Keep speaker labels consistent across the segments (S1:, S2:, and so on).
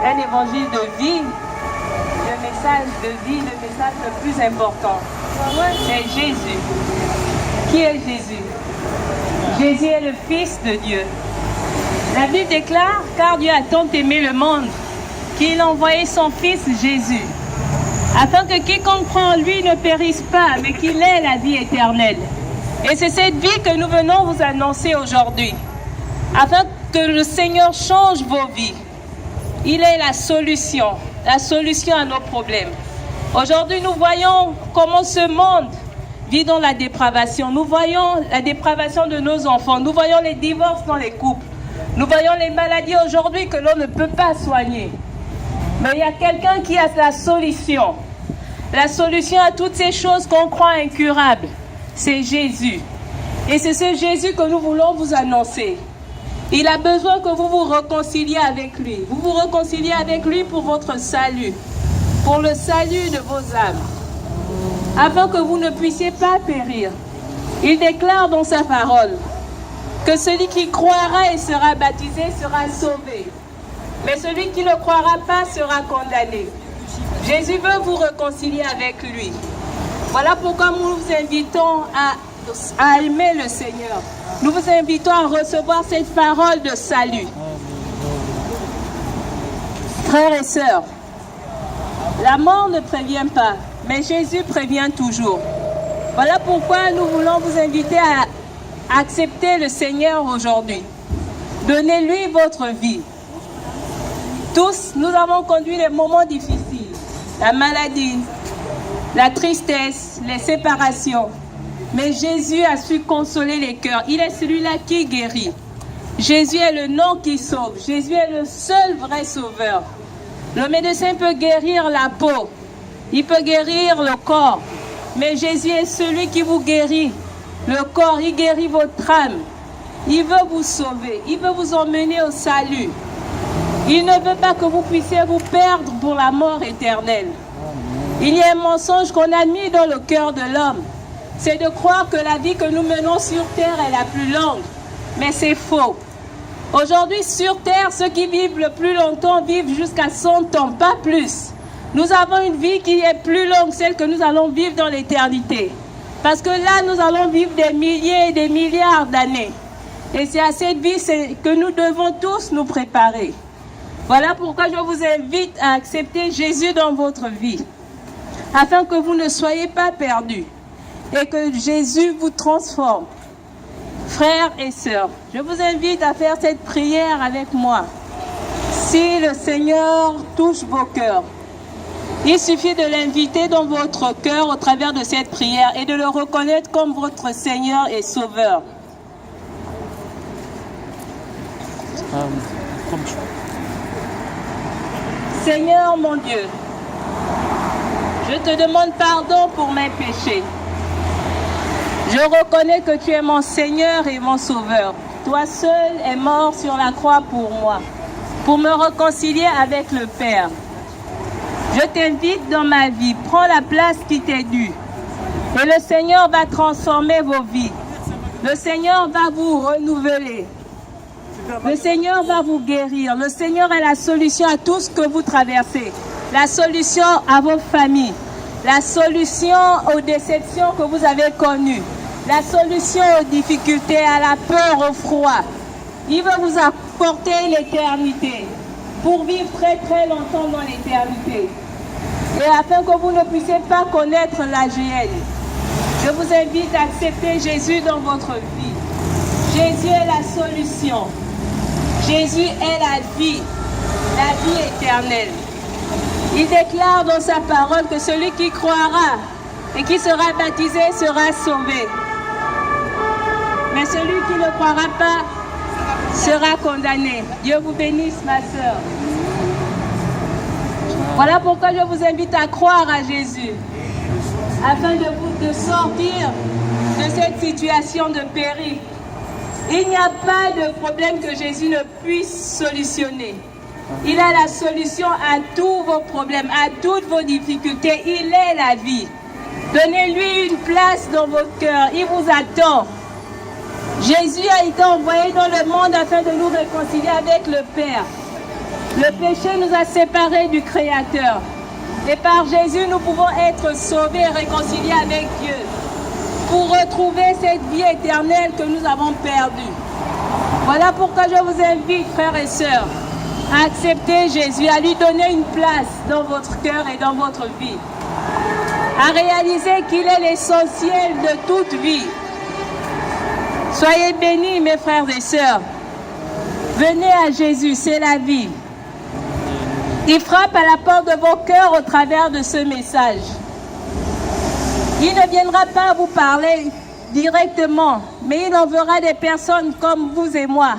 S1: un évangile de vie, le message de vie, le message le plus important, c'est Jésus. Qui est Jésus? Jésus est le Fils de Dieu. La Bible déclare, car Dieu a tant aimé le monde, qu'il a envoyé son Fils Jésus, afin que quiconque croit en lui ne périsse pas, mais qu'il ait la vie éternelle. Et c'est cette vie que nous venons vous annoncer aujourd'hui, afin que le Seigneur change vos vies. Il est la solution à nos problèmes. Aujourd'hui, nous voyons comment ce monde vit dans la dépravation. Nous voyons la dépravation de nos enfants. Nous voyons les divorces dans les couples. Nous voyons les maladies aujourd'hui que l'on ne peut pas soigner. Mais il y a quelqu'un qui a la solution. La solution à toutes ces choses qu'on croit incurables, c'est Jésus. Et c'est ce Jésus que nous voulons vous annoncer. Il a besoin que vous vous réconciliez avec lui. Vous vous réconciliez avec lui pour votre salut, pour le salut de vos âmes, afin que vous ne puissiez pas périr. Il déclare dans sa parole que celui qui croira et sera baptisé sera sauvé. Mais celui qui ne croira pas sera condamné. Jésus veut vous réconcilier avec lui. Voilà pourquoi nous vous invitons à aimer le Seigneur. Nous vous invitons à recevoir cette parole de salut. Frères et sœurs, la mort ne prévient pas, mais Jésus prévient toujours. Voilà pourquoi nous voulons vous inviter à accepter le Seigneur aujourd'hui. Donnez-lui votre vie. Tous, nous avons conduit des moments difficiles. La maladie, la tristesse, les séparations. Mais Jésus a su consoler les cœurs. Il est celui-là qui guérit. Jésus est le nom qui sauve. Jésus est le seul vrai sauveur. Le médecin peut guérir la peau. Il peut guérir le corps. Mais Jésus est celui qui vous guérit le corps. Il guérit votre âme. Il veut vous sauver. Il veut vous emmener au salut. Il ne veut pas que vous puissiez vous perdre pour la mort éternelle. Il y a un mensonge qu'on a mis dans le cœur de l'homme. C'est de croire que la vie que nous menons sur terre est la plus longue. Mais c'est faux. Aujourd'hui, sur terre, ceux qui vivent le plus longtemps vivent jusqu'à 100 ans, pas plus. Nous avons une vie qui est plus longue, celle que nous allons vivre dans l'éternité. Parce que là, nous allons vivre des milliers et des milliards d'années. Et c'est à cette vie que nous devons tous nous préparer. Voilà pourquoi je vous invite à accepter Jésus dans votre vie, afin que vous ne soyez pas perdus et que Jésus vous transforme. Frères et sœurs, je vous invite à faire cette prière avec moi. Si le Seigneur touche vos cœurs, il suffit de l'inviter dans votre cœur au travers de cette prière et de le reconnaître comme votre Seigneur et Sauveur. Seigneur mon Dieu, je te demande pardon pour mes péchés. Je reconnais que tu es mon Seigneur et mon Sauveur. Toi seul es mort sur la croix pour moi, pour me réconcilier avec le Père. Je t'invite dans ma vie, prends la place qui t'est due. Et le Seigneur va transformer vos vies. Le Seigneur va vous renouveler. Le Seigneur va vous guérir. Le Seigneur est la solution à tout ce que vous traversez. La solution à vos familles. La solution aux déceptions que vous avez connues. La solution aux difficultés, à la peur, au froid. Il veut vous apporter l'éternité pour vivre très très longtemps dans l'éternité. Et afin que vous ne puissiez pas connaître la géhenne, je vous invite à accepter Jésus dans votre vie. Jésus est la solution. Jésus est la vie éternelle. Il déclare dans sa parole que celui qui croira et qui sera baptisé sera sauvé. Mais celui qui ne croira pas sera condamné. Dieu vous bénisse, ma sœur. Voilà pourquoi je vous invite à croire à Jésus, afin de sortir de cette situation de péril. Il n'y a pas de problème que Jésus ne puisse solutionner. Il a la solution à tous vos problèmes, à toutes vos difficultés. Il est la vie. Donnez-lui une place dans votre cœur. Il vous attend. Jésus a été envoyé dans le monde afin de nous réconcilier avec le Père. Le péché nous a séparés du Créateur. Et par Jésus, nous pouvons être sauvés et réconciliés avec Dieu pour retrouver cette vie éternelle que nous avons perdue. Voilà pourquoi je vous invite, frères et sœurs, à accepter Jésus, à lui donner une place dans votre cœur et dans votre vie, à réaliser qu'il est l'essentiel de toute vie. Soyez bénis, mes frères et sœurs. Venez à Jésus, c'est la vie. Il frappe à la porte de vos cœurs au travers de ce message. Il ne viendra pas vous parler directement, mais il enverra des personnes comme vous et moi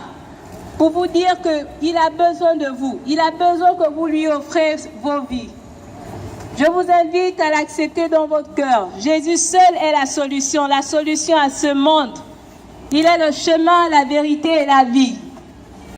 S1: pour vous dire qu'il a besoin de vous. Il a besoin que vous lui offrez vos vies. Je vous invite à l'accepter dans votre cœur. Jésus seul est la solution à ce monde. Il est le chemin, la vérité et la vie.